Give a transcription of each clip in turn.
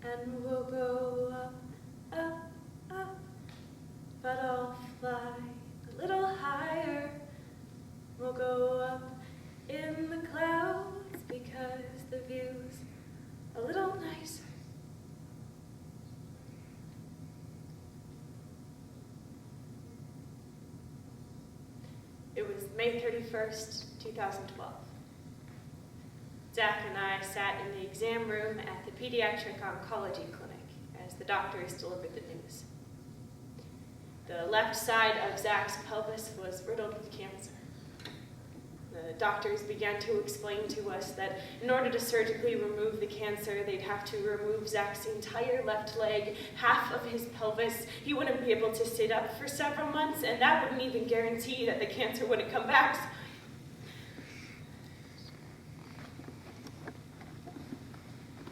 and we'll go up, up, up, but I'll fly a little higher. We'll go up in the clouds because the view's a little nicer. It was May 31st, 2012. Zach and I sat in the exam room at the pediatric oncology clinic as the doctors delivered the news. The left side of Zach's pelvis was riddled with cancer. The doctors began to explain to us that in order to surgically remove the cancer, they'd have to remove Zach's entire left leg, half of his pelvis. He wouldn't be able to sit up for several months, and that wouldn't even guarantee that the cancer wouldn't come back.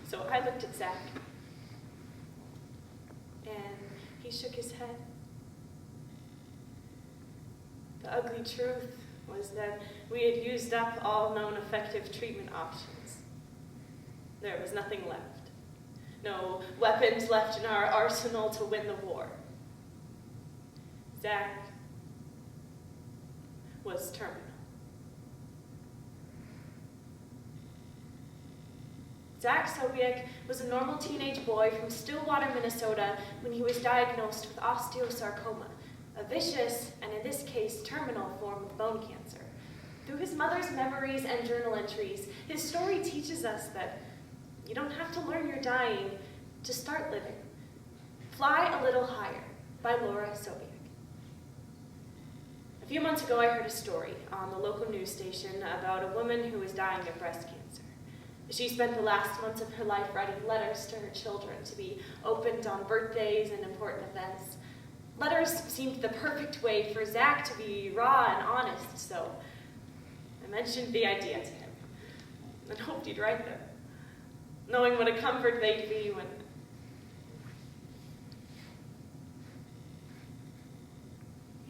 So I looked at Zach, and he shook his head. The ugly truth was that we had used up all known effective treatment options. There was nothing left. No weapons left in our arsenal to win the war. Zach was terminal. Zach Sobiek was a normal teenage boy from Stillwater, Minnesota when he was diagnosed with osteosarcoma, a vicious, and in this case, terminal form of bone cancer. Through his mother's memories and journal entries, his story teaches us that you don't have to learn you're dying to start living. Fly a Little Higher by Laura Sobiek. A few months ago, I heard a story on the local news station about a woman who was dying of breast cancer. She spent the last months of her life writing letters to her children to be opened on birthdays and important events. Letters seemed the perfect way for Zach to be raw and honest, so I mentioned the idea to him and hoped he'd write them, knowing what a comfort they'd be when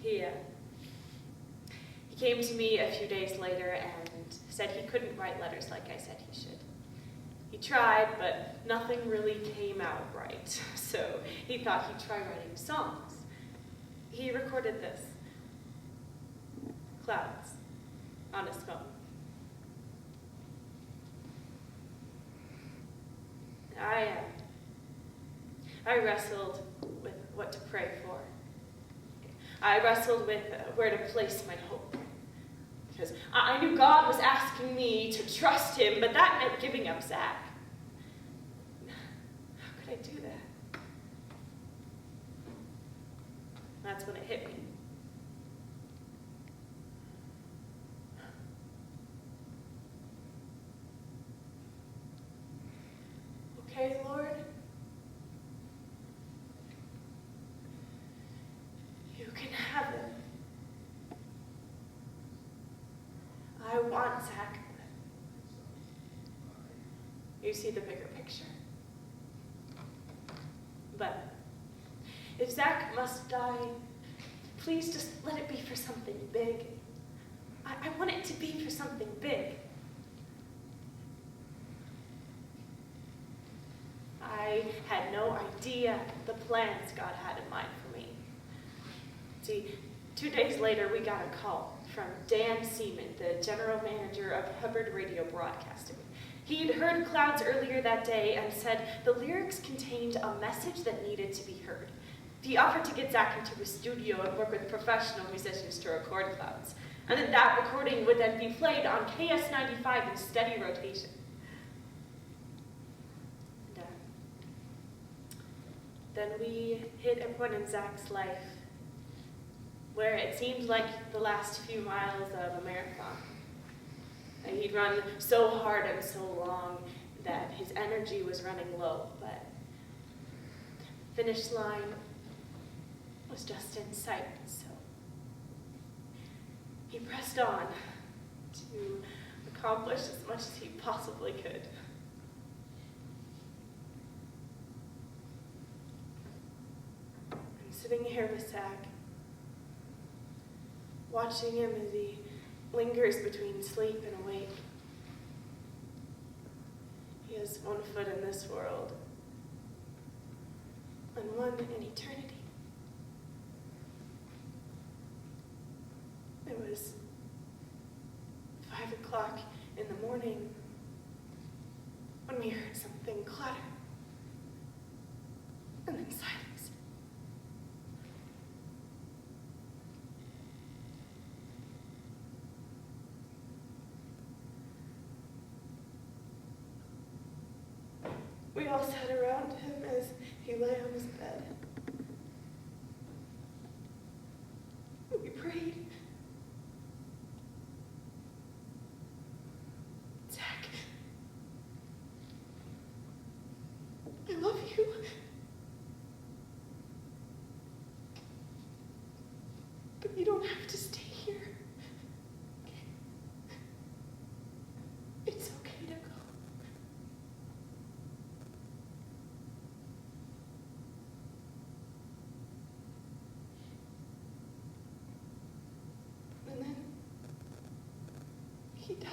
he came to me a few days later and said he couldn't write letters like I said he should. He tried, but nothing really came out right, so he thought he'd try writing songs. He recorded this, Clouds, on his phone. I wrestled with what to pray for. I wrestled with where to place my hope. Because I knew God was asking me to trust him, but that meant giving up Zach. How could I do that? That's when it hit me. Okay, Lord, you can have him. I want Zach. You see the bigger picture. But if Zach must die, please just let it be for something big. I want it to be for something big. I had no idea the plans God had in mind for me. See, 2 days later, we got a call from Dan Seaman, the general manager of Hubbard Radio Broadcasting. He'd heard Clouds earlier that day and said the lyrics contained a message that needed to be heard. He offered to get Zach into his studio and work with professional musicians to record Clouds. And then that recording would then be played on KS95 in steady rotation. Then we hit a point in Zach's life where it seemed like the last few miles of a marathon. And he'd run so hard and so long that his energy was running low, but the finish line was just in sight, so he pressed on to accomplish as much as he possibly could. I'm sitting here with Zach, watching him as he lingers between sleep and awake. He has one foot in this world and one in eternity. It was 5 o'clock in the morning when we heard something clatter, and then silence. We all sat around him as he lay on his bed. We prayed. Zach, I love you. But you don't have to stay here. It's okay to go. And then he died.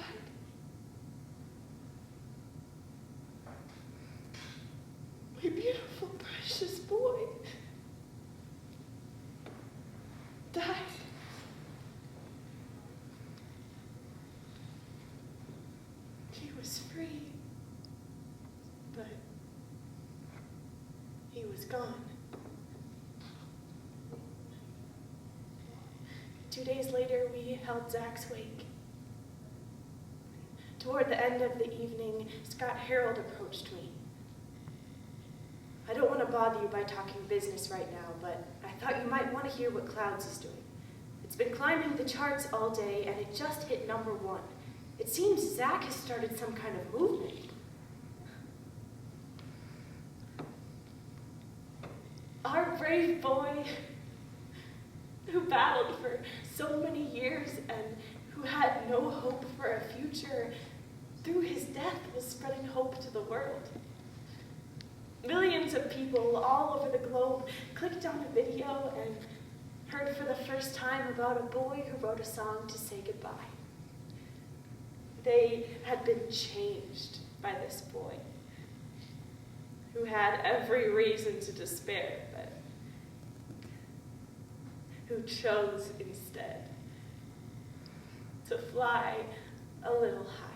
My beautiful, precious boy died. He was free, but he was gone. 2 days later, we held Zach's wake. Toward the end of the evening, Scott Harold approached me. I don't want to bother you by talking business right now, but I thought you might want to hear what Clouds is doing. It's been climbing the charts all day, and it just hit #1. It seems Zach has started some kind of movement. Our brave boy, who battled for so many years and who had no hope for a future, through his death was spreading hope to the world. Millions of people all over the globe clicked on a video and heard for the first time about a boy who wrote a song to say goodbye. They had been changed by this boy, who had every reason to despair, but who chose instead to fly a little higher.